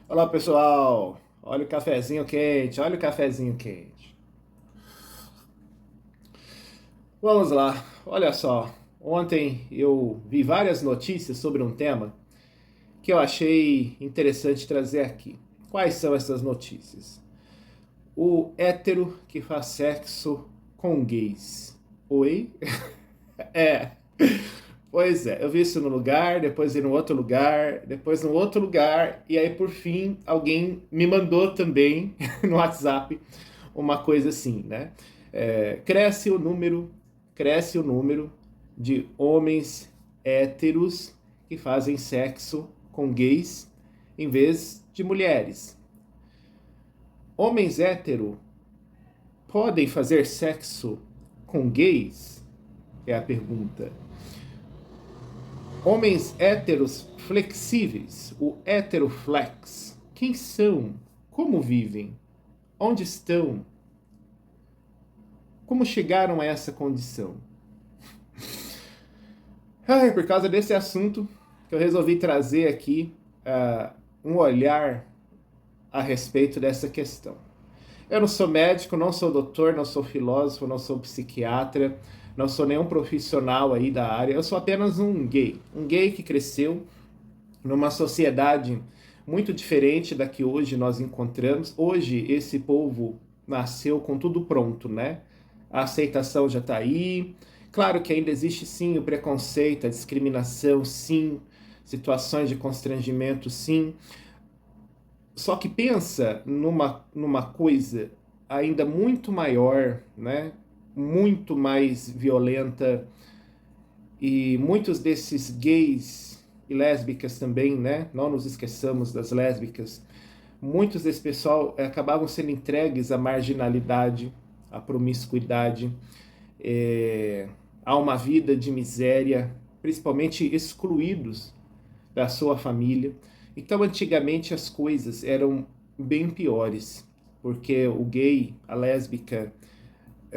Olá, pessoal. Olha o cafezinho quente, olha o cafezinho quente. Vamos lá. Olha só. Ontem eu vi várias notícias sobre um tema que eu achei interessante trazer aqui. Quais são essas notícias? O hétero que faz sexo com gays. Oi? É. Pois é, eu vi isso no lugar, depois vi no outro lugar, depois no outro lugar, e aí por fim alguém me mandou também no WhatsApp uma coisa assim, né? Cresce o número de homens héteros que fazem sexo com gays em vez de mulheres. Homens héteros podem fazer sexo com gays? É a pergunta. Homens héteros flexíveis, o heteroflex, quem são? Como vivem? Onde estão? Como chegaram a essa condição? Por causa desse assunto que eu resolvi trazer aqui um olhar a respeito dessa questão. Eu não sou médico, não sou doutor, não sou filósofo, não sou psiquiatra, não sou nenhum profissional aí da área. Eu sou apenas um gay que cresceu numa sociedade muito diferente da que hoje nós encontramos. Hoje esse povo nasceu com tudo pronto, né? A aceitação já está aí. Claro que ainda existe sim o preconceito, a discriminação, sim, situações de constrangimento, sim. Só que pensa numa coisa ainda muito maior, né? Muito mais violenta, e muitos desses gays e lésbicas também, né? Não nos esqueçamos das lésbicas. Muitos desse pessoal acabavam sendo entregues à marginalidade, à promiscuidade, é, a uma vida de miséria, principalmente excluídos da sua família. Então, antigamente as coisas eram bem piores, porque o gay, a lésbica,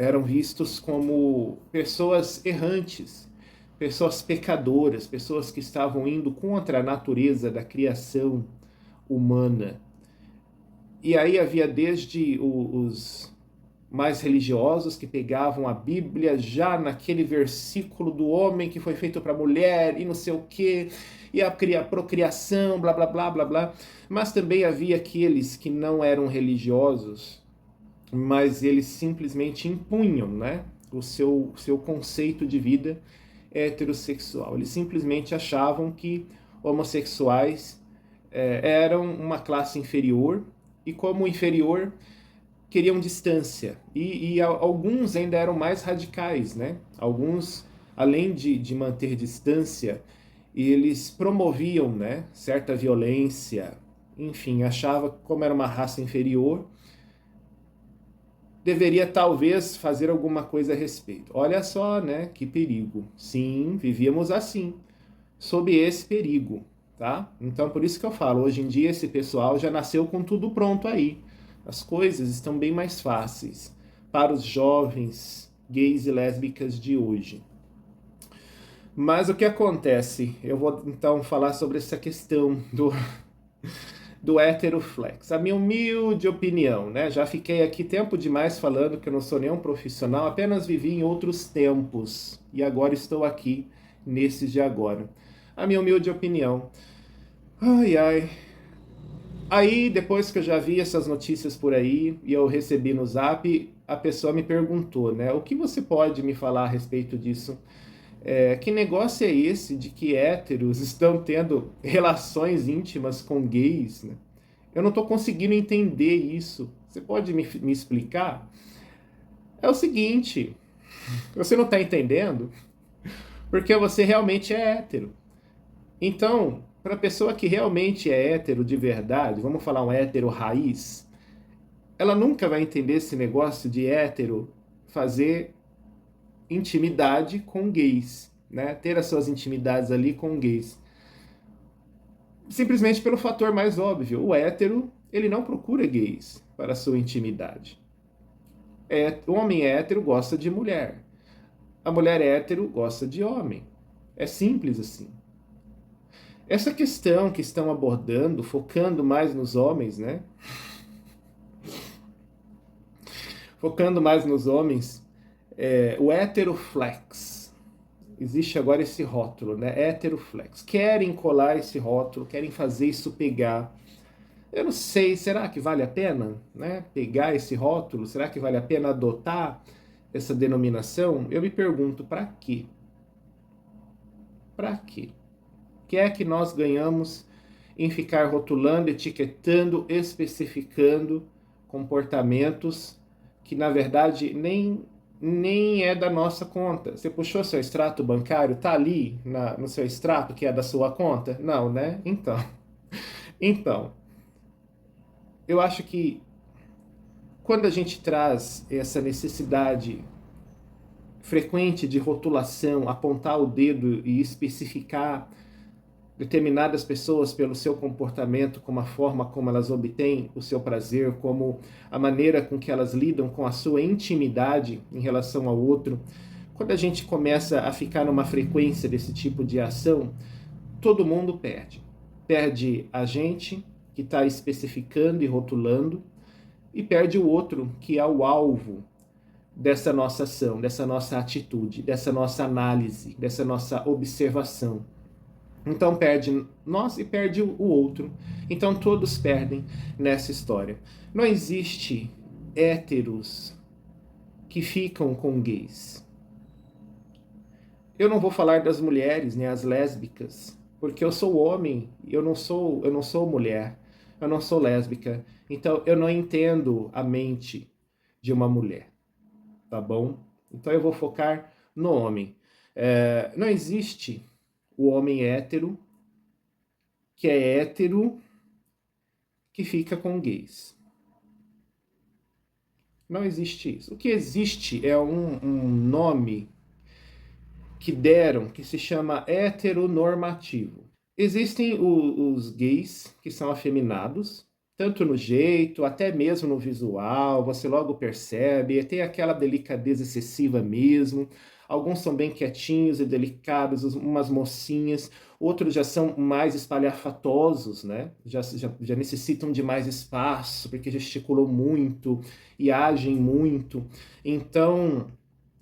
eram vistos como pessoas errantes, pessoas pecadoras, pessoas que estavam indo contra a natureza da criação humana. E aí havia desde os mais religiosos que pegavam a Bíblia já naquele versículo do homem que foi feito para mulher e não sei o quê, e a procriação, blá blá blá blá blá. Mas também havia aqueles que não eram religiosos, mas eles simplesmente impunham, né, o seu conceito de vida heterossexual. Eles simplesmente achavam que homossexuais eram uma classe inferior e, como inferior, queriam distância. E alguns ainda eram mais radicais, né? Alguns, além de manter distância, eles promoviam, né, certa violência. Enfim, achava que como era uma raça inferior, deveria talvez fazer alguma coisa a respeito. Olha só, né? Que perigo. Sim, vivíamos assim, sob esse perigo, tá? Então, por isso que eu falo, hoje em dia esse pessoal já nasceu com tudo pronto aí. As coisas estão bem mais fáceis para os jovens gays e lésbicas de hoje. Mas o que acontece? Eu vou então falar sobre essa questão do heteroflex. A minha humilde opinião, né? Já fiquei aqui tempo demais falando que eu não sou nenhum profissional, apenas vivi em outros tempos e agora estou aqui nesses de agora. A minha humilde opinião. Ai, ai. Aí, depois que eu já vi essas notícias por aí e eu recebi no Zap, a pessoa me perguntou, né? O que você pode me falar a respeito disso? Que negócio é esse de que héteros estão tendo relações íntimas com gays, né? Eu não estou conseguindo entender isso. Você pode me explicar? É o seguinte, você não está entendendo porque você realmente é hétero. Então, para a pessoa que realmente é hétero de verdade, vamos falar um hétero raiz, ela nunca vai entender esse negócio de hétero fazer intimidade com gays, né? Ter as suas intimidades ali com gays. Simplesmente pelo fator mais óbvio, o hétero, ele não procura gays para a sua intimidade. O homem hétero gosta de mulher. A mulher hétero gosta de homem. É simples assim. Essa questão que estão abordando, focando mais nos homens, né? Focando mais nos homens, o heteroflex. Existe agora esse rótulo, né? Heteroflex. Querem colar esse rótulo, querem fazer isso pegar. Eu não sei, será que vale a pena, né? Pegar esse rótulo? Será que vale a pena adotar essa denominação? Eu me pergunto, para quê? Para quê? O que é que nós ganhamos em ficar rotulando, etiquetando, especificando comportamentos que na verdade nem é da nossa conta? Você puxou seu extrato bancário, tá ali no seu extrato que é da sua conta? Não, né? Então, eu acho que quando a gente traz essa necessidade frequente de rotulação, apontar o dedo e especificar determinadas pessoas pelo seu comportamento, como a forma como elas obtêm o seu prazer, como a maneira com que elas lidam com a sua intimidade em relação ao outro. Quando a gente começa a ficar numa frequência desse tipo de ação, todo mundo perde. Perde a gente, que está especificando e rotulando, e perde o outro, que é o alvo dessa nossa ação, dessa nossa atitude, dessa nossa análise, dessa nossa observação. Então perde nós e perde o outro. Então todos perdem nessa história. Não existe héteros que ficam com gays. Eu não vou falar das mulheres, né, as lésbicas, porque eu sou homem, eu não sou mulher, eu não sou lésbica. Então eu não entendo a mente de uma mulher, tá bom? Então eu vou focar no homem. Não existe o homem hétero que é hétero que fica com gays. Não existe isso. O que existe é um nome que deram que se chama heteronormativo. Existem os gays que são afeminados, tanto no jeito, até mesmo no visual, você logo percebe, tem aquela delicadeza excessiva mesmo. Alguns são bem quietinhos e delicados, umas mocinhas, outros já são mais espalhafatosos, né? Já necessitam de mais espaço, porque gesticulam muito e agem muito. Então,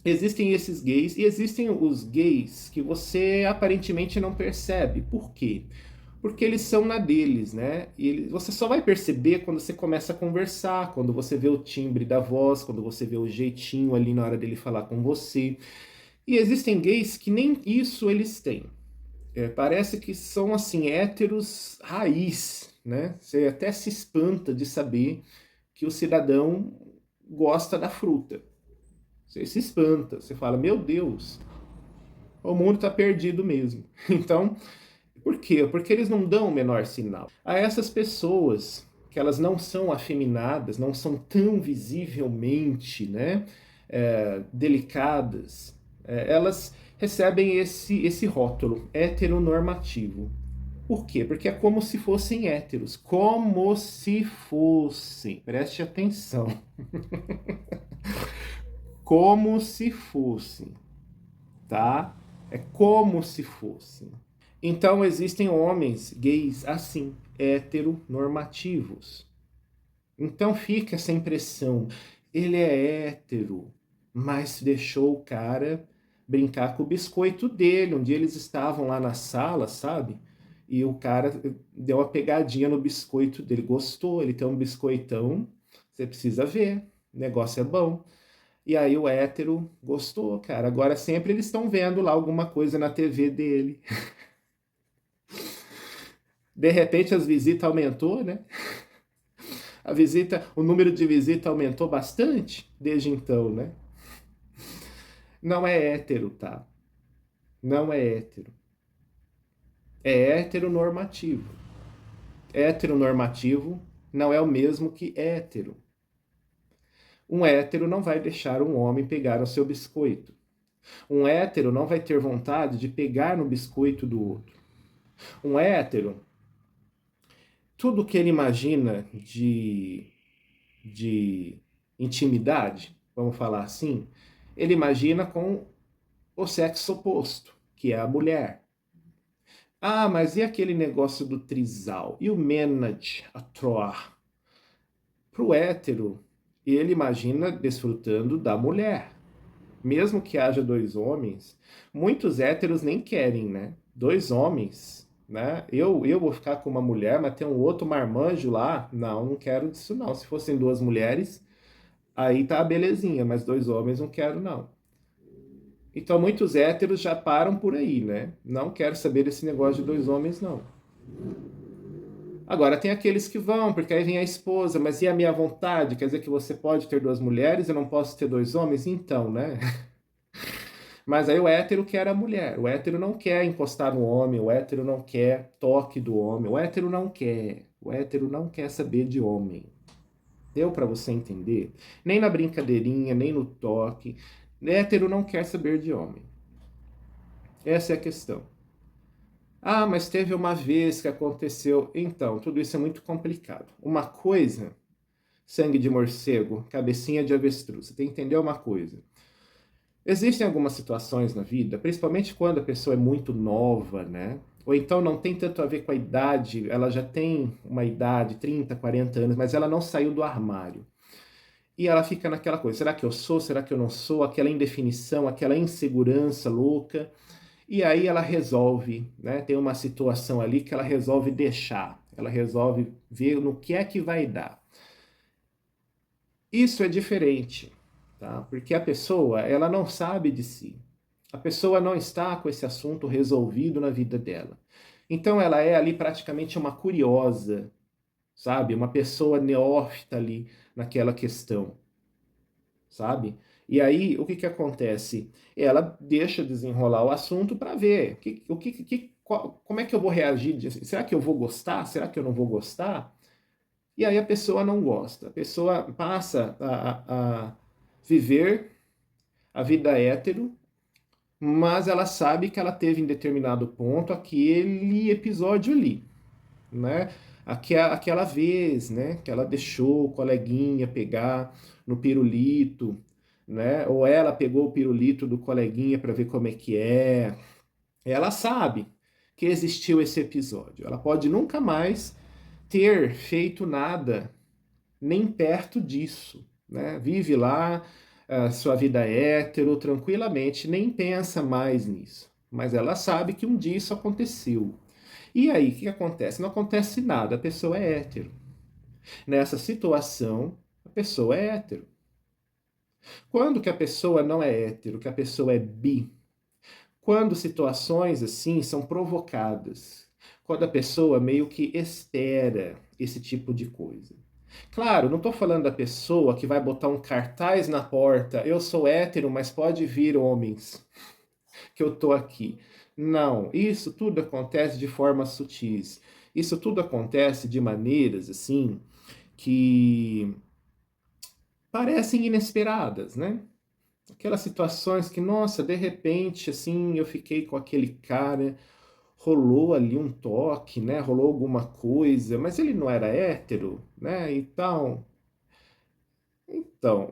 existem esses gays e existem os gays que você aparentemente não percebe. Por quê? Porque eles são na deles, né? E você só vai perceber quando você começa a conversar, quando você vê o timbre da voz, quando você vê o jeitinho ali na hora dele falar com você. E existem gays que nem isso eles têm. Parece que são assim héteros raiz, né? Você até se espanta de saber que o cidadão gosta da fruta. Você se espanta, você fala, meu Deus, o mundo está perdido mesmo. Então, por quê? Porque eles não dão o menor sinal. A essas pessoas, que elas não são afeminadas, não são tão visivelmente, né, delicadas, elas recebem esse rótulo heteronormativo. Por quê? Porque é como se fossem héteros. Como se fossem. Preste atenção. Como se fossem, tá? É como se fossem. Então existem homens gays assim, heteronormativos. Então fica essa impressão, ele é hétero, mas deixou o cara brincar com o biscoito dele. Um dia eles estavam lá na sala, sabe? E o cara deu uma pegadinha no biscoito dele, gostou, ele tem um biscoitão, você precisa ver, o negócio é bom. E aí o hétero gostou, cara. Agora sempre eles estão vendo lá alguma coisa na TV dele. De repente as visitas aumentou, né? O número de visitas aumentou bastante desde então, né? Não é hétero, tá? Não é hétero. É heteronormativo. Heteronormativo não é o mesmo que hétero. Um hétero não vai deixar um homem pegar o seu biscoito. Um hétero não vai ter vontade de pegar no biscoito do outro. Um hétero, tudo que ele imagina de intimidade, vamos falar assim, ele imagina com o sexo oposto, que é a mulher. Ah, mas e aquele negócio do trisal? E o menage a trois? Pro hétero, ele imagina desfrutando da mulher. Mesmo que haja dois homens, muitos héteros nem querem, né? Dois homens, né? Eu vou ficar com uma mulher, mas tem um outro marmanjo lá. Não, não quero disso não. Se fossem duas mulheres, aí tá a belezinha, mas dois homens não quero não. Então muitos héteros já param por aí, né? Não quero saber desse negócio de dois homens, não. Agora, tem aqueles que vão, porque aí vem a esposa, mas e a minha vontade? Quer dizer que você pode ter duas mulheres, eu não posso ter dois homens? Então, né? Mas aí o hétero quer a mulher, o hétero não quer encostar no homem, o hétero não quer toque do homem, o hétero não quer saber de homem. Deu para você entender? Nem na brincadeirinha, nem no toque. O hétero não quer saber de homem. Essa é a questão. Ah, mas teve uma vez que aconteceu. Então, tudo isso é muito complicado. Uma coisa, sangue de morcego, cabecinha de avestruz. Você tem que entender uma coisa. Existem algumas situações na vida, principalmente quando a pessoa é muito nova, né? Ou então não tem tanto a ver com a idade, ela já tem uma idade, 30, 40 anos, mas ela não saiu do armário. E ela fica naquela coisa, será que eu sou, será que eu não sou? Aquela indefinição, aquela insegurança louca. E aí ela resolve, né? Tem uma situação ali que ela resolve deixar, ela resolve ver no que é que vai dar. Isso é diferente, tá? Porque a pessoa, ela não sabe de si. A pessoa não está com esse assunto resolvido na vida dela. Então ela é ali praticamente uma curiosa, sabe? Uma pessoa neófita ali naquela questão, sabe? E aí, o que que acontece? Ela deixa desenrolar o assunto para ver como é que eu vou reagir. Será que eu vou gostar? Será que eu não vou gostar? E aí a pessoa não gosta. A pessoa passa a viver a vida hétero, mas ela sabe que ela teve em determinado ponto aquele episódio ali, né? Aquela vez, né, que ela deixou o coleguinha pegar no pirulito, né? Ou ela pegou o pirulito do coleguinha para ver como é que é. Ela sabe que existiu esse episódio. Ela pode nunca mais ter feito nada nem perto disso, né? Vive lá a sua vida hétero tranquilamente, nem pensa mais nisso. Mas ela sabe que um dia isso aconteceu. E aí, o que acontece? Não acontece nada, a pessoa é hétero. Nessa situação, a pessoa é hétero. Quando que a pessoa não é hétero, que a pessoa é bi? Quando situações assim são provocadas. Quando a pessoa meio que espera esse tipo de coisa. Claro, não estou falando da pessoa que vai botar um cartaz na porta, eu sou hétero, mas pode vir homens, que eu estou aqui. Não, isso tudo acontece de formas sutis. Isso tudo acontece de maneiras assim que parecem inesperadas, né? Aquelas situações que, nossa, de repente, assim, eu fiquei com aquele cara, rolou ali um toque, né? Rolou alguma coisa, mas ele não era hétero, né? Então,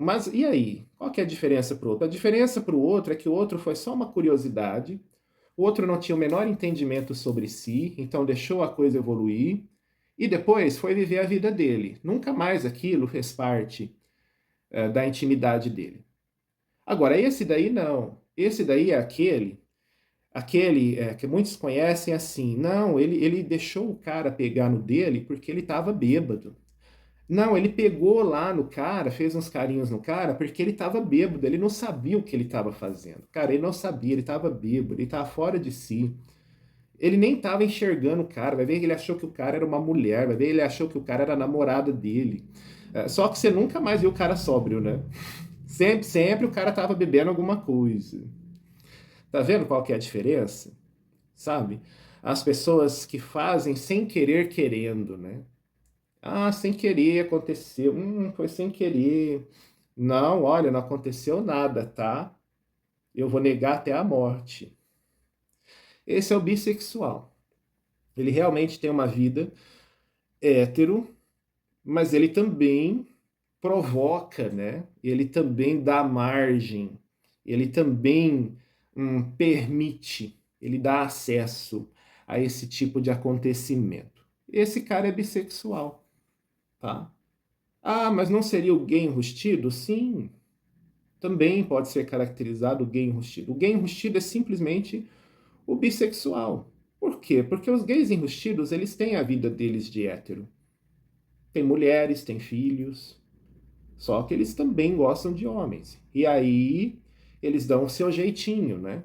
mas e aí? Qual que é a diferença para o outro? A diferença para o outro é que o outro foi só uma curiosidade, o outro não tinha o menor entendimento sobre si, então deixou a coisa evoluir e depois foi viver a vida dele. Nunca mais aquilo fez parte da intimidade dele. Agora, esse daí não. Esse daí é aquele que muitos conhecem assim. Não, ele deixou o cara pegar no dele porque ele estava bêbado. Não, ele pegou lá no cara, fez uns carinhos no cara, porque ele tava bêbado, ele não sabia o que ele tava fazendo. Cara, ele não sabia, ele tava bêbado, ele tava fora de si. Ele nem tava enxergando o cara, vai ver que ele achou que o cara era uma mulher, vai ver que ele achou que o cara era a namorada dele. Só que você nunca mais viu o cara sóbrio, né? Sempre o cara tava bebendo alguma coisa. Tá vendo qual que é a diferença? Sabe? As pessoas que fazem sem querer querendo, né? Ah, sem querer aconteceu. Foi sem querer. Não, olha, não aconteceu nada, tá? Eu vou negar até a morte. Esse é o bissexual. Ele realmente tem uma vida hétero, mas ele também provoca, né? Ele também dá margem, ele também permite, ele dá acesso a esse tipo de acontecimento. Esse cara é bissexual, tá? Ah, mas não seria o gay enrustido? Sim, também pode ser caracterizado o gay enrustido. O gay enrustido é simplesmente o bissexual. Por quê? Porque os gays enrustidos, eles têm a vida deles de hétero. Tem mulheres, tem filhos, só que eles também gostam de homens. E aí eles dão o seu jeitinho, né?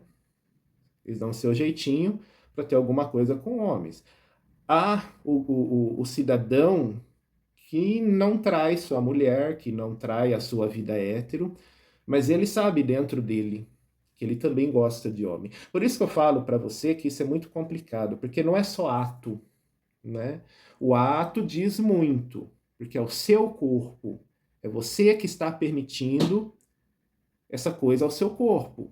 Eles dão o seu jeitinho para ter alguma coisa com homens. Há o cidadão que não trai sua mulher, que não trai a sua vida hétero, mas ele sabe dentro dele que ele também gosta de homem. Por isso que eu falo para você que isso é muito complicado, porque não é só ato, né? O ato diz muito, porque é o seu corpo, é você que está permitindo essa coisa ao seu corpo,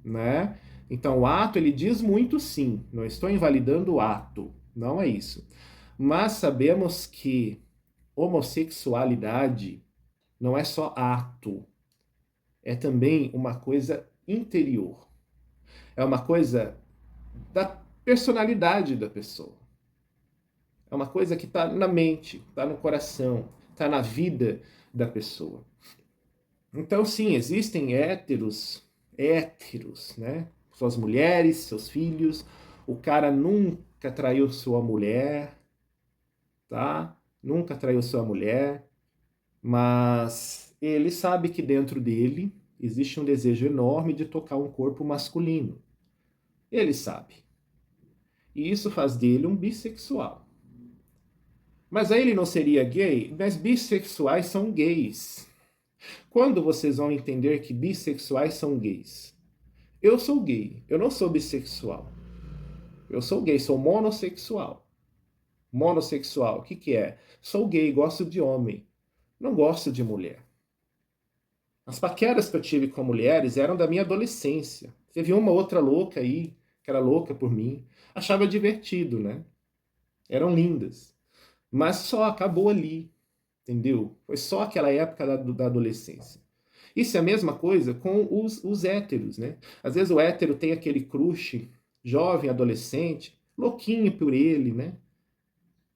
né? Então o ato ele diz muito sim, não estou invalidando o ato, não é isso. Mas sabemos que homossexualidade não é só ato, é também uma coisa interior. É uma coisa da personalidade da pessoa. É uma coisa que está na mente, está no coração, está na vida da pessoa. Então, sim, existem héteros, né? Suas mulheres, seus filhos. O cara nunca traiu sua mulher, tá? Nunca traiu sua mulher, mas ele sabe que dentro dele existe um desejo enorme de tocar um corpo masculino. Ele sabe. E isso faz dele um bissexual. Mas aí ele não seria gay? Mas bissexuais são gays. Quando vocês vão entender que bissexuais são gays? Eu sou gay, eu não sou bissexual. Eu sou gay, sou monossexual. Monossexual, o que que é? Sou gay, gosto de homem, não gosto de mulher. As paqueras que eu tive com mulheres eram da minha adolescência. Teve uma outra louca aí, que era louca por mim. Achava divertido, né? Eram lindas. Mas só acabou ali, entendeu? Foi só aquela época da adolescência. Isso é a mesma coisa com os héteros, né? Às vezes o hétero tem aquele crush, jovem, adolescente, louquinho por ele, né?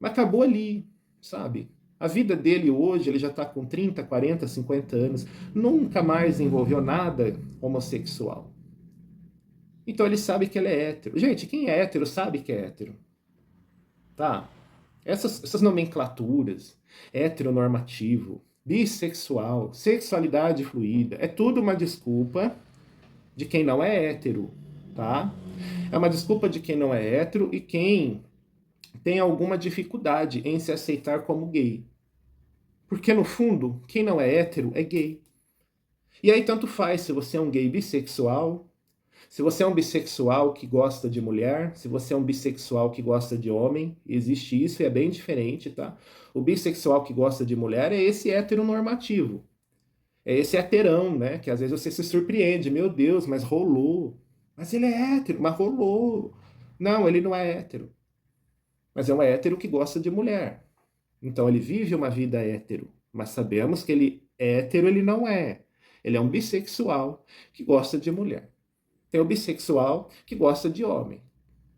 Mas acabou ali, sabe? A vida dele hoje, ele já está com 30, 40, 50 anos, nunca mais envolveu nada homossexual. Então ele sabe que ele é hétero. Gente, quem é hétero sabe que é hétero, tá? Essas nomenclaturas, heteronormativo, bissexual, sexualidade fluida, é tudo uma desculpa de quem não é hétero, tá? É uma desculpa de quem não é hétero e quem tem alguma dificuldade em se aceitar como gay. Porque no fundo, quem não é hétero é gay. E aí tanto faz se você é um gay bissexual, se você é um bissexual que gosta de mulher, se você é um bissexual que gosta de homem, existe isso e é bem diferente, tá? O bissexual que gosta de mulher é esse heteronormativo. É esse heterão, né? Que às vezes você se surpreende. Meu Deus, mas rolou. Mas ele é hétero, mas rolou. Não, ele não é hétero. Mas é um hétero que gosta de mulher. Então ele vive uma vida hétero. Mas sabemos que ele hétero ele não é. Ele é um bissexual que gosta de mulher. Tem o bissexual que gosta de homem.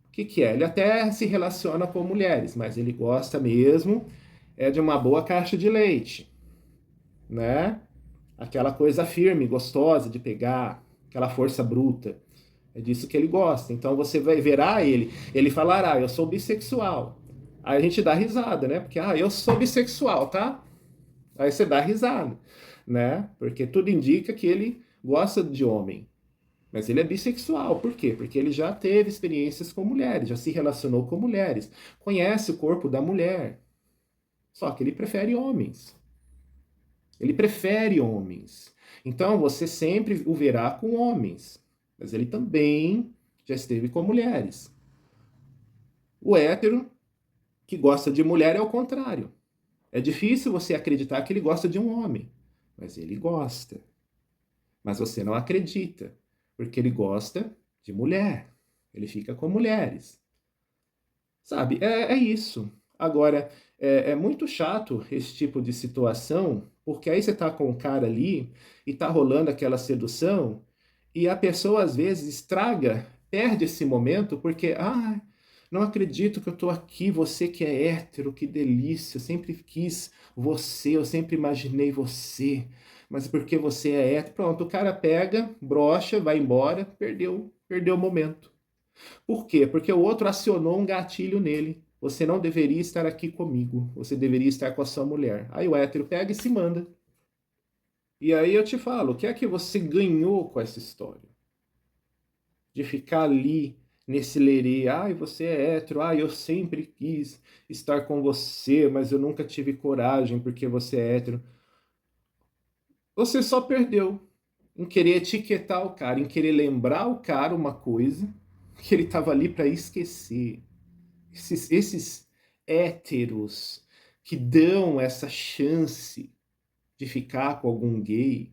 O que, que é? Ele até se relaciona com mulheres, mas ele gosta mesmo de uma boa caixa de leite, né? Aquela coisa firme, gostosa de pegar, aquela força bruta. É disso que ele gosta. Então você vai verá ele falará, eu sou bissexual. Aí a gente dá risada, né? Porque, eu sou bissexual, tá? Aí você dá risada, né? Porque tudo indica que ele gosta de homem. Mas ele é bissexual, por quê? Porque ele já teve experiências com mulheres, já se relacionou com mulheres, conhece o corpo da mulher. Só que ele prefere homens. Ele prefere homens. Então você sempre o verá com homens. Mas ele também já esteve com mulheres. O hétero que gosta de mulher é o contrário. É difícil você acreditar que ele gosta de um homem. Mas ele gosta. Mas você não acredita. Porque ele gosta de mulher. Ele fica com mulheres. Sabe? É isso. Agora, é muito chato esse tipo de situação, porque aí você tá com o cara ali e tá rolando aquela sedução, e a pessoa às vezes estraga, perde esse momento, porque, Não acredito que eu tô aqui, você que é hétero, que delícia, eu sempre quis você, eu sempre imaginei você, mas porque você é hétero, pronto, o cara pega, brocha, vai embora, perdeu o momento. Por quê? Porque o outro acionou um gatilho nele. Você não deveria estar aqui comigo, você deveria estar com a sua mulher. Aí o hétero pega e se manda. E aí eu te falo, o que é que você ganhou com essa história? De ficar ali nesse lerê, ai, você é hétero, ai, eu sempre quis estar com você, mas eu nunca tive coragem porque você é hétero. Você só perdeu em querer etiquetar o cara, em querer lembrar o cara uma coisa que ele estava ali para esquecer. Esses héteros que dão essa chance de ficar com algum gay,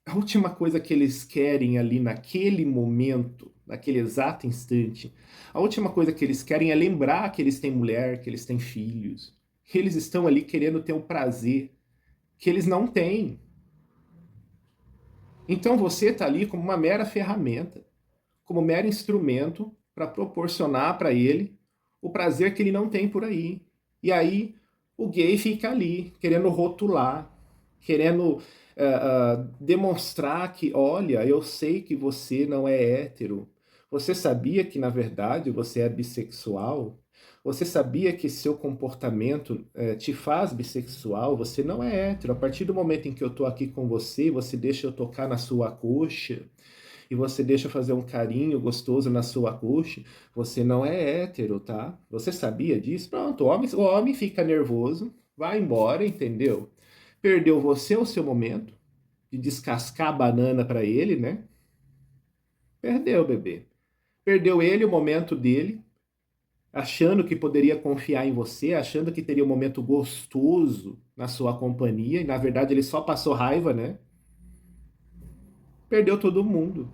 a última coisa que eles querem ali naquele momento, naquele exato instante, a última coisa que eles querem é lembrar que eles têm mulher, que eles têm filhos, que eles estão ali querendo ter um prazer que eles não têm. Então você está ali como uma mera ferramenta, como um mero instrumento para proporcionar para ele o prazer que ele não tem por aí. E aí o gay fica ali, querendo rotular, querendo demonstrar que, olha, eu sei que você não é hétero. Você sabia que, na verdade, você é bissexual? Você sabia que seu comportamento te faz bissexual? Você não é hétero. A partir do momento em que eu estou aqui com você, você deixa eu tocar na sua coxa, e você deixa eu fazer um carinho gostoso na sua coxa, você não é hétero, tá? Você sabia disso? Pronto, o homem fica nervoso, vai embora, entendeu? Perdeu você o seu momento de descascar a banana para ele, né? Perdeu, bebê. Perdeu ele o momento dele, achando que poderia confiar em você, achando que teria um momento gostoso na sua companhia, e na verdade ele só passou raiva, né? Perdeu todo mundo.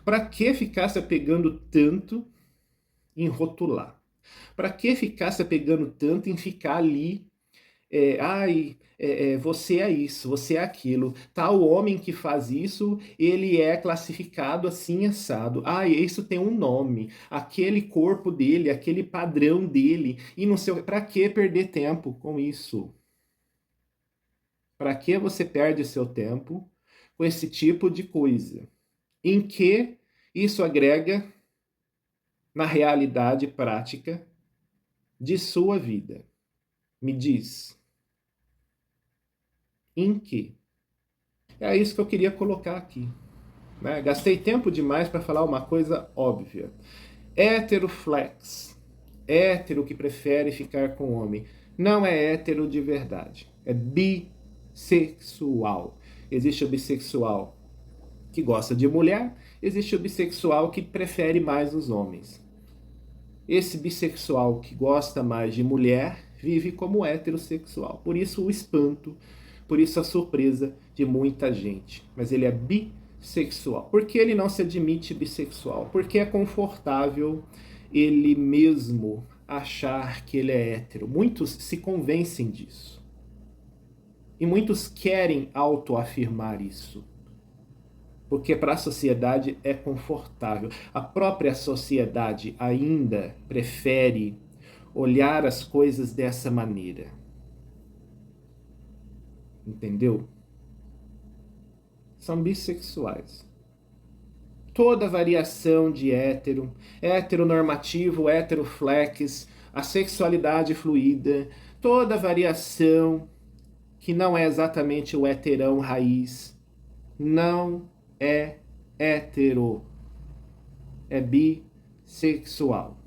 Para que ficar se apegando tanto em rotular? Para que ficar se apegando tanto em ficar ali? Você é isso, você é aquilo. Tal homem que faz isso, ele é classificado assim, assado. Isso tem um nome. Aquele corpo dele, aquele padrão dele. E não sei. Para que perder tempo com isso? Para que você perde seu tempo com esse tipo de coisa? Em que isso agrega na realidade prática de sua vida? Me diz, em que? É isso que eu queria colocar aqui. Né? Gastei tempo demais para falar uma coisa óbvia. Hétero flex, hétero que prefere ficar com homem, não é hétero de verdade, é bissexual. Existe o bissexual que gosta de mulher, existe o bissexual que prefere mais os homens. Esse bissexual que gosta mais de mulher vive como heterossexual. Por isso o espanto, por isso a surpresa de muita gente. Mas ele é bissexual. Por que ele não se admite bissexual? Porque é confortável ele mesmo achar que ele é hétero. Muitos se convencem disso. E muitos querem autoafirmar isso. Porque para a sociedade é confortável. A própria sociedade ainda prefere olhar as coisas dessa maneira. Entendeu? São bissexuais. Toda variação de hétero, heteronormativo, heteroflex, a sexualidade fluida, toda variação que não é exatamente o heterão raiz, não é hétero, é bissexual.